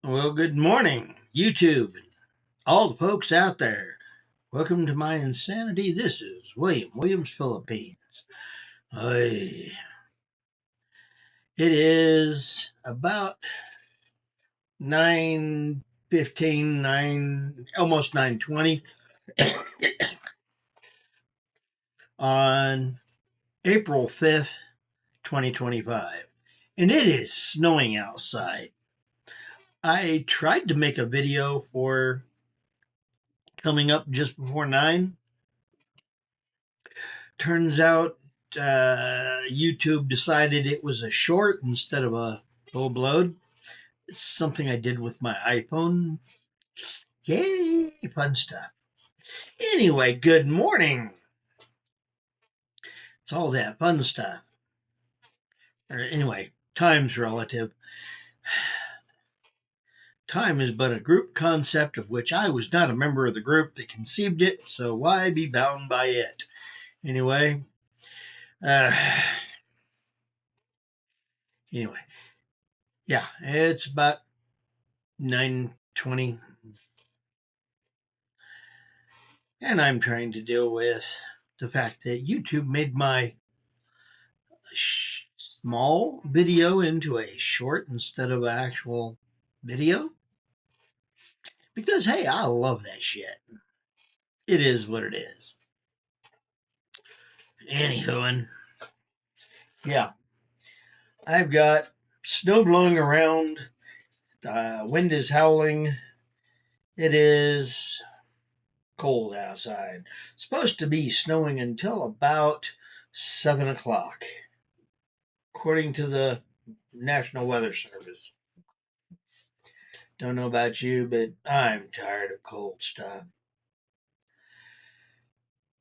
Well, good morning, YouTube, and all the folks out there. Welcome to my insanity. This is Williams, Philippines. Ay, it is about 9:15, almost 9:20 on April 5th, 2025, and it is snowing outside. I tried to make a video for coming up just before 9. Turns out YouTube decided it was a short instead of a full blown. It's something I did with my iPhone. Yay, fun stuff. Anyway, good morning. It's all that fun stuff. Or anyway, time's relative. Time is but a group concept of which I was not a member of the group that conceived it, so why be bound by it? Anyway, uh, anyway, yeah, it's about 9:20, and I'm trying to deal with the fact that YouTube made my small video into a short instead of an actual video. Because, hey, I love that shit. It is what it is. Anywho, yeah, I've got snow blowing around, wind is howling, it is cold outside. It's supposed to be snowing until about 7 o'clock, according to the National Weather Service. Don't know about you, but I'm tired of cold stuff.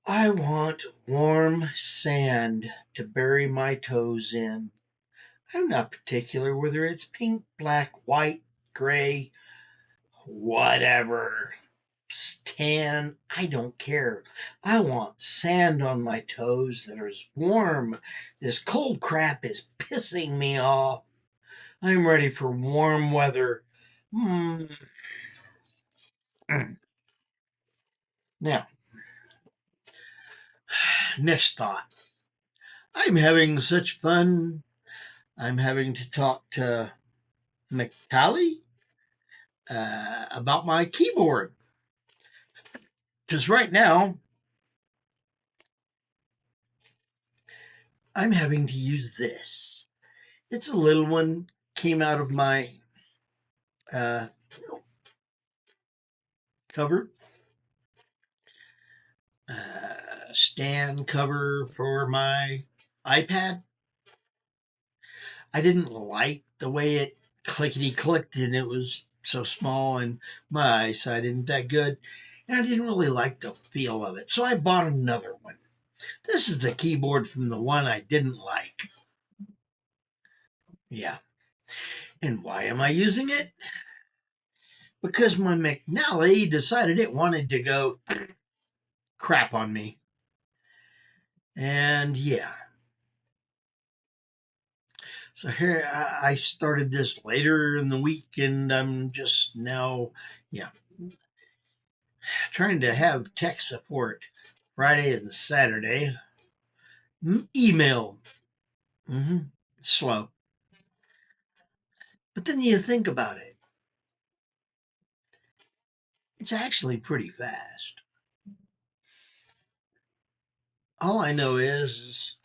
I want warm sand to bury my toes in. I'm not particular whether it's pink, black, white, gray, whatever, tan, I don't care. I want sand on my toes that is warm. This cold crap is pissing me off. I'm ready for warm weather. Mm. Now, next thought. I'm having such fun. I'm having to talk to McTally about my keyboard. Because right now, I'm having to use this. It's a little one, came out of my uh, cover, stand cover for my iPad. I didn't like the way it clickety clicked and it was so small and my eyesight isn't that good. And I didn't really like the feel of it. So I bought another one. This is the keyboard from the one I didn't like. Yeah. And why am I using it? Because my McNally decided it wanted to go crap on me. And yeah. So here I started this later in the week and I'm just now, yeah, trying to have tech support Friday and Saturday. Email. Mm-hmm. Slow. But then you think about it. It's actually pretty fast. All I know is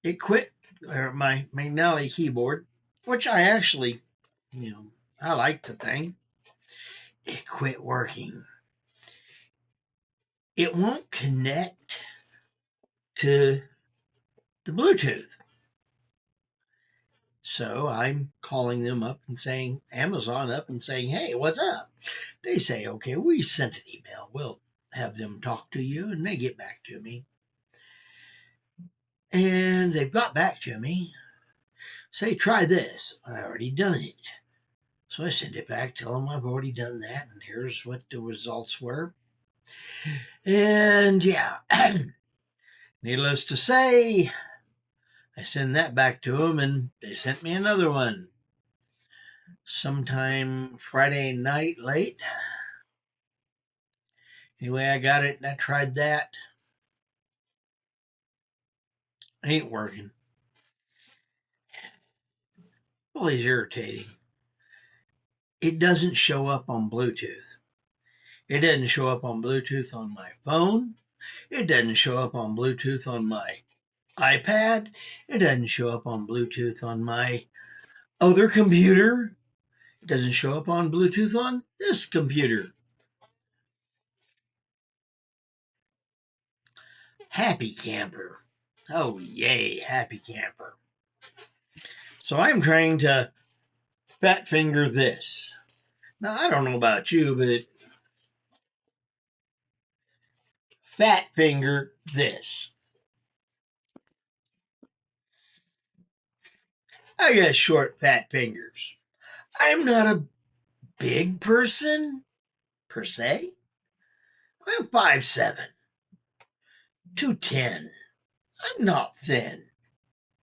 it quit, or my McNally keyboard, which I actually, I like the thing. It quit working. It won't connect to the Bluetooth. So I'm calling them up and saying, Amazon up and saying, hey, what's up? They say, okay, we sent an email. We'll have them talk to you. And they get back to me. And they've got back to me. Say, try this. I already done it. So I sent it back, tell them I've already done that. And here's what the results were. And yeah, needless to say, I send that back to them and they sent me another one. sometime Friday night late. Anyway, I got it and I tried that. Ain't working. Always irritating. It doesn't show up on Bluetooth. It doesn't show up on Bluetooth on my phone. It doesn't show up on Bluetooth on my iPad. It doesn't show up on Bluetooth on my other computer. It doesn't show up on Bluetooth on this computer. Happy Camper. Oh, yay, Happy Camper. So I'm trying to fat finger this. Now, I don't know about you, but fat finger this. I got short, fat fingers. I'm not a big person, per se. I'm 5'7", 210. I'm not thin,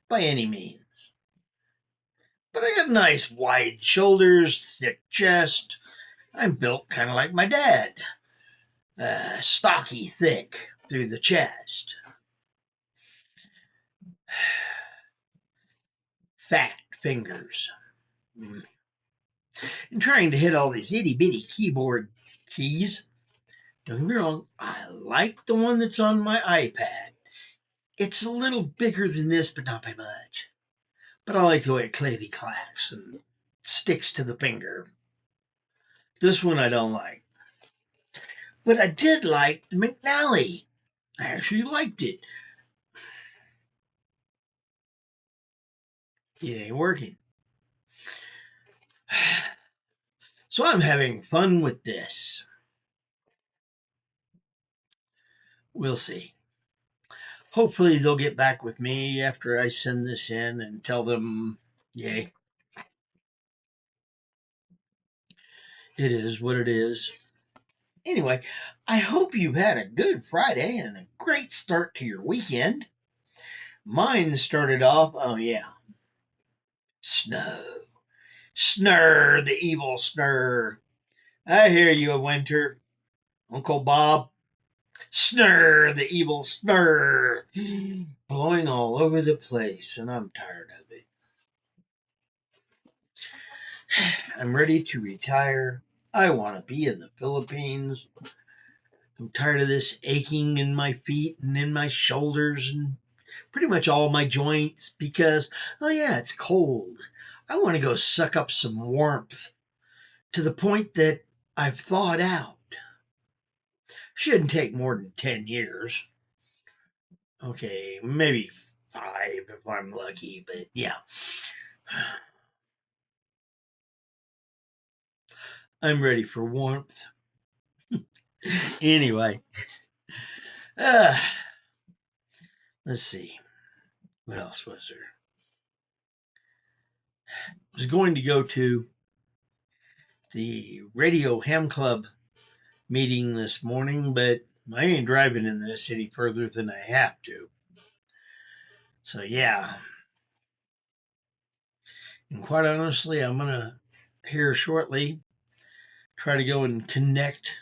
by any means. But I got nice wide shoulders, thick chest. I'm built kind of like my dad. Stocky, thick through the chest. Fat fingers. And trying to hit all these itty bitty keyboard keys. Don't get me wrong, I like the one that's on my iPad. It's a little bigger than this, but not by much. But I like the way it clickety clacks and sticks to the finger. This one I don't like. But I did like the McNally. I actually liked it. It ain't working. So I'm having fun with this. We'll see. Hopefully they'll get back with me after I send this in and tell them, yay. It is what it is. Anyway, I hope you've had a good Friday and a great start to your weekend. Mine started off, oh yeah, snow. Snurr, the evil snurr. I hear you, Winter. Uncle Bob. Snurr, the evil snurr. Blowing all over the place, and I'm tired of it. I'm ready to retire. I want to be in the Philippines. I'm tired of this aching in my feet and in my shoulders and pretty much all my joints because, oh yeah, it's cold. I want to go suck up some warmth to the point that I've thawed out. Shouldn't take more than 10 years. Okay, maybe 5 if I'm lucky, but yeah. I'm ready for warmth. Anyway, uh, let's see. What else was there? I was going to go to the Radio Ham Club meeting this morning, but I ain't driving in this any further than I have to. So, yeah. And quite honestly, I'm going to here shortly try to go and connect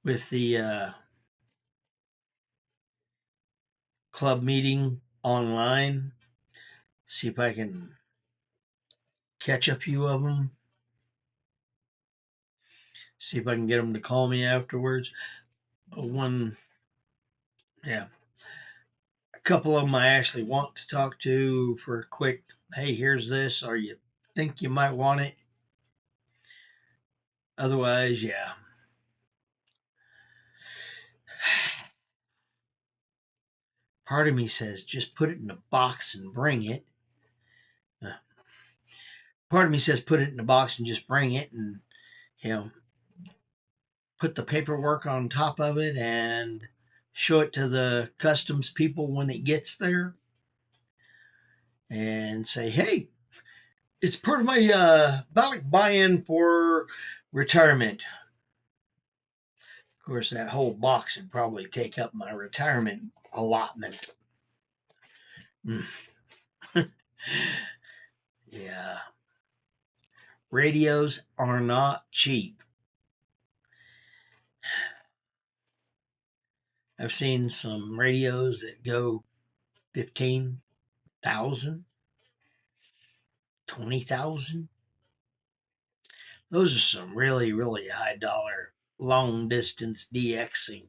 with the club meeting online, see if I can catch a few of them, see if I can get them to call me afterwards. One, yeah, a couple of them I actually want to talk to for a quick, hey, here's this, or you think you might want it. Otherwise, yeah. Part of me says just put it in a box and bring it. Part of me says put it in a box and just bring it and, you know, put the paperwork on top of it and show it to the customs people when it gets there and say, hey, it's part of my buy-in for retirement. Of course, that whole box would probably take up my retirement allotment. Yeah. Radios are not cheap. I've seen some radios that go 15,000, 20,000. Those are some really, really high dollar long distance DXing.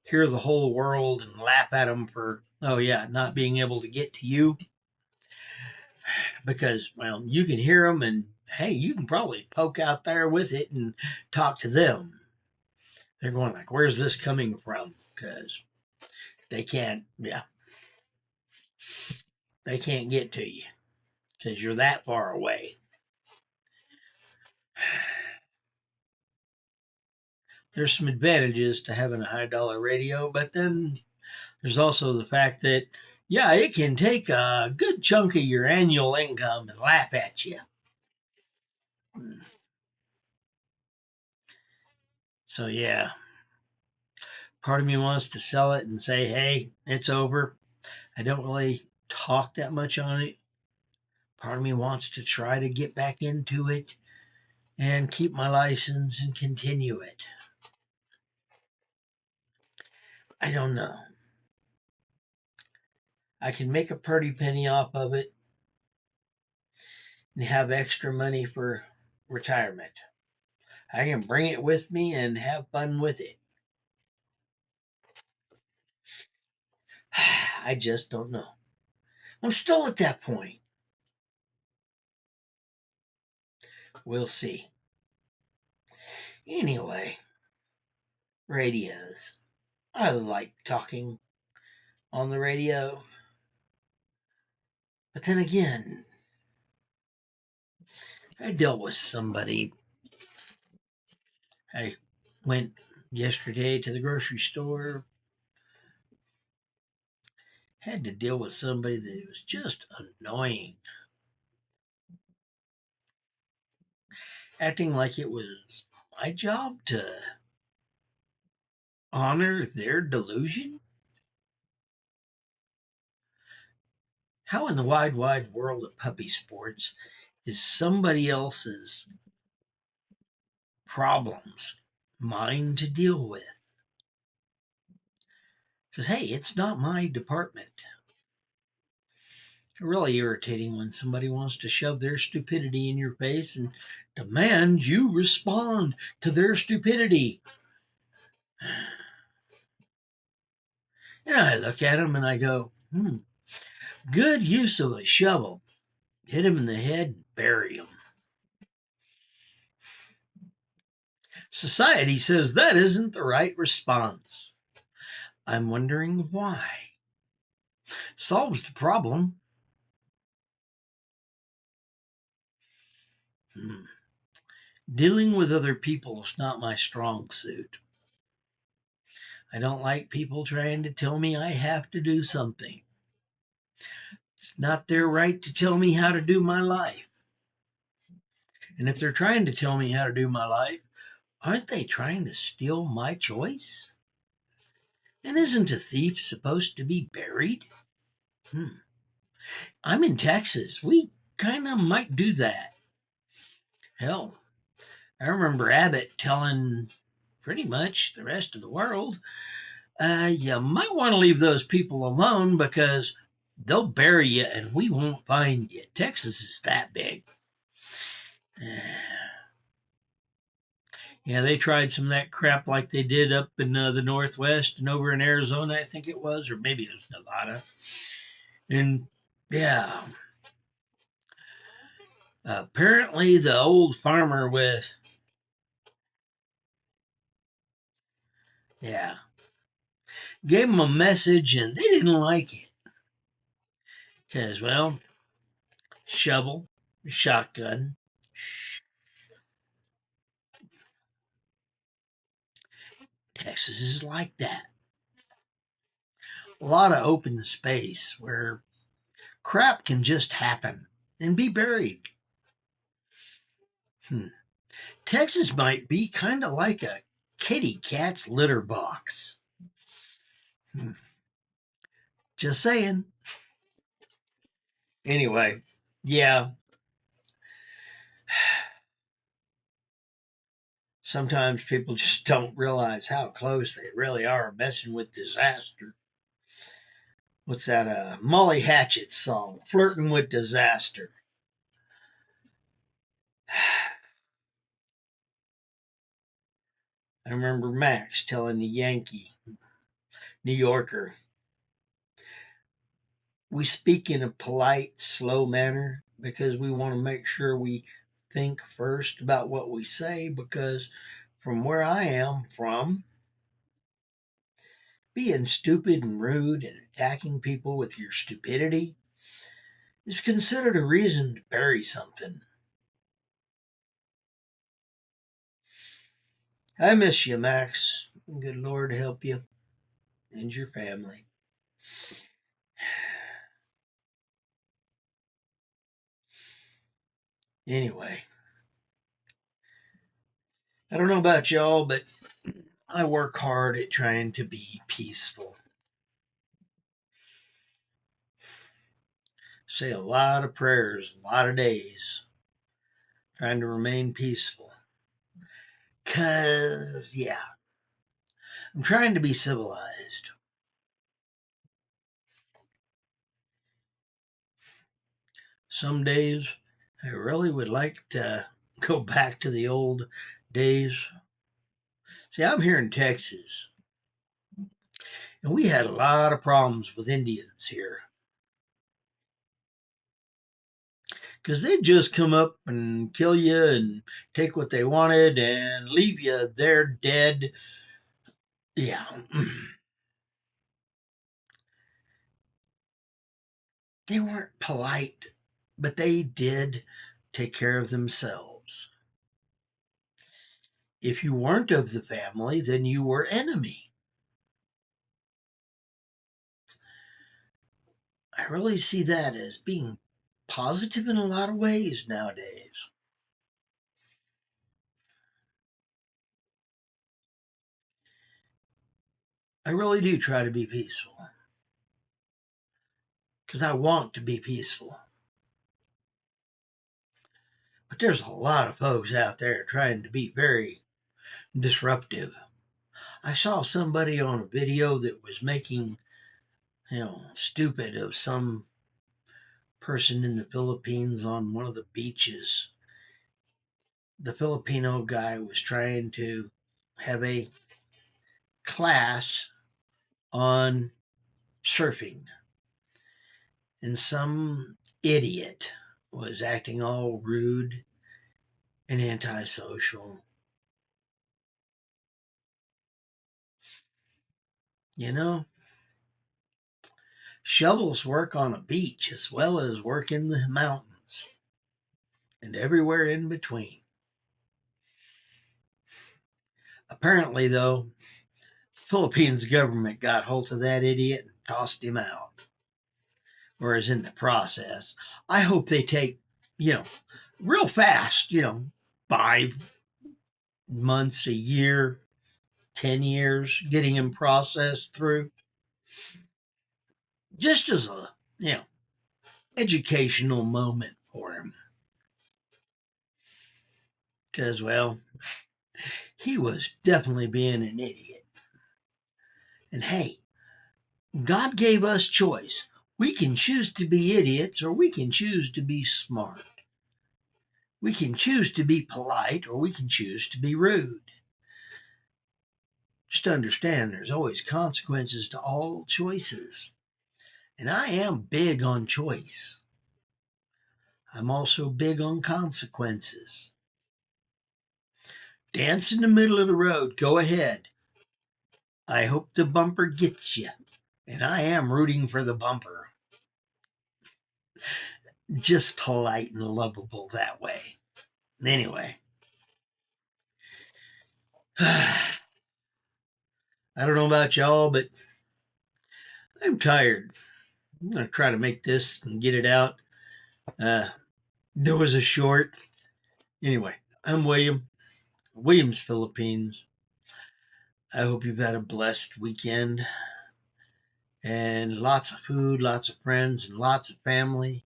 Hear the whole world and laugh at them for, oh yeah, not being able to get to you because, well, you can hear them and hey, you can probably poke out there with it and talk to them. They're going like, where's this coming from? Because they can't, yeah, they can't get to you because you're that far away. There's some advantages to having a high dollar radio, but then there's also the fact that, yeah, it can take a good chunk of your annual income and laugh at you. So, yeah, part of me wants to sell it and say, hey, it's over. I don't really talk that much on it. Part of me wants to try to get back into it and keep my license and continue it. I don't know. I can make a pretty penny off of it and have extra money for retirement. I can bring it with me and have fun with it. I just don't know. I'm still at that point. We'll see. Anyway, radios. I like talking on the radio. But then again, I dealt with somebody. I went yesterday to the grocery store. Had to deal with somebody that was just annoying. Acting like it was my job to honor their delusion? How in the wide, wide world of puppy sports is somebody else's problems mine to deal with? Because, hey, it's not my department. It's really irritating when somebody wants to shove their stupidity in your face and demand you respond to their stupidity. And I look at them and I go, good use of a shovel. Hit him in the head and bury him. Society says that isn't the right response. I'm wondering why. Solves the problem. Dealing with other people is not my strong suit. I don't like people trying to tell me I have to do something. It's not their right to tell me how to do my life. And if they're trying to tell me how to do my life, aren't they trying to steal my choice? And isn't a thief supposed to be buried? I'm in Texas. We kind of might do that. Hell, I remember Abbott telling pretty much the rest of the world, you might want to leave those people alone because they'll bury you and we won't find you. Texas is that big. Yeah, they tried some of that crap like they did up in the Northwest and over in Arizona, I think it was, or maybe it was Nevada. And yeah, apparently the old farmer with, yeah, gave them a message and they didn't like it. Because, well, shovel, shotgun. Texas is like that. A lot of open space where crap can just happen and be buried. Texas might be kind of like a kitty cat's litter box. Just saying. Anyway, yeah. Sometimes people just don't realize how close they really are messing with disaster. What's that? Molly Hatchet song, "Flirting with Disaster." I remember Max telling the Yankee, New Yorker, we speak in a polite, slow manner because we want to make sure we think first about what we say. Because from where I am from, being stupid and rude and attacking people with your stupidity is considered a reason to bury something. I miss you, Max. Good Lord help you and your family. Anyway, I don't know about y'all, but I work hard at trying to be peaceful. Say a lot of prayers, a lot of days, trying to remain peaceful. Because, yeah, I'm trying to be civilized. Some days I really would like to go back to the old days. See, I'm here in Texas, and we had a lot of problems with Indians here because they'd just come up and kill you and take what they wanted and leave you there dead. Yeah. They weren't polite, but they did take care of themselves. If you weren't of the family, then you were enemy. I really see that as being positive in a lot of ways nowadays. I really do try to be peaceful because I want to be peaceful. But there's a lot of folks out there trying to be very disruptive. I saw somebody on a video that was making, stupid of some person in the Philippines on one of the beaches. The Filipino guy was trying to have a class on surfing, and some idiot was acting all rude and antisocial. You know, shovels work on a beach as well as work in the mountains and everywhere in between. Apparently, though, Philippines government got hold of that idiot and tossed him out, or is in the process. I hope they take, you know, real fast, 5 months, a year, 10 years, getting him processed through, just as a, educational moment for him. Because, well, he was definitely being an idiot. And hey, God gave us choice. We can choose to be idiots or we can choose to be smart. We can choose to be polite or we can choose to be rude. Just understand there's always consequences to all choices. And I am big on choice. I'm also big on consequences. Dance in the middle of the road. Go ahead. I hope the bumper gets you. And I am rooting for the bumper. Just polite and lovable that way. Anyway. I don't know about y'all, but I'm tired. I'm going to try to make this and get it out. There was a short. Anyway, I'm Williams, Philippines. I hope you've had a blessed weekend and lots of food, lots of friends, and lots of family.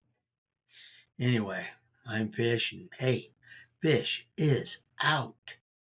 Anyway, I'm Fish, and hey, Fish is out.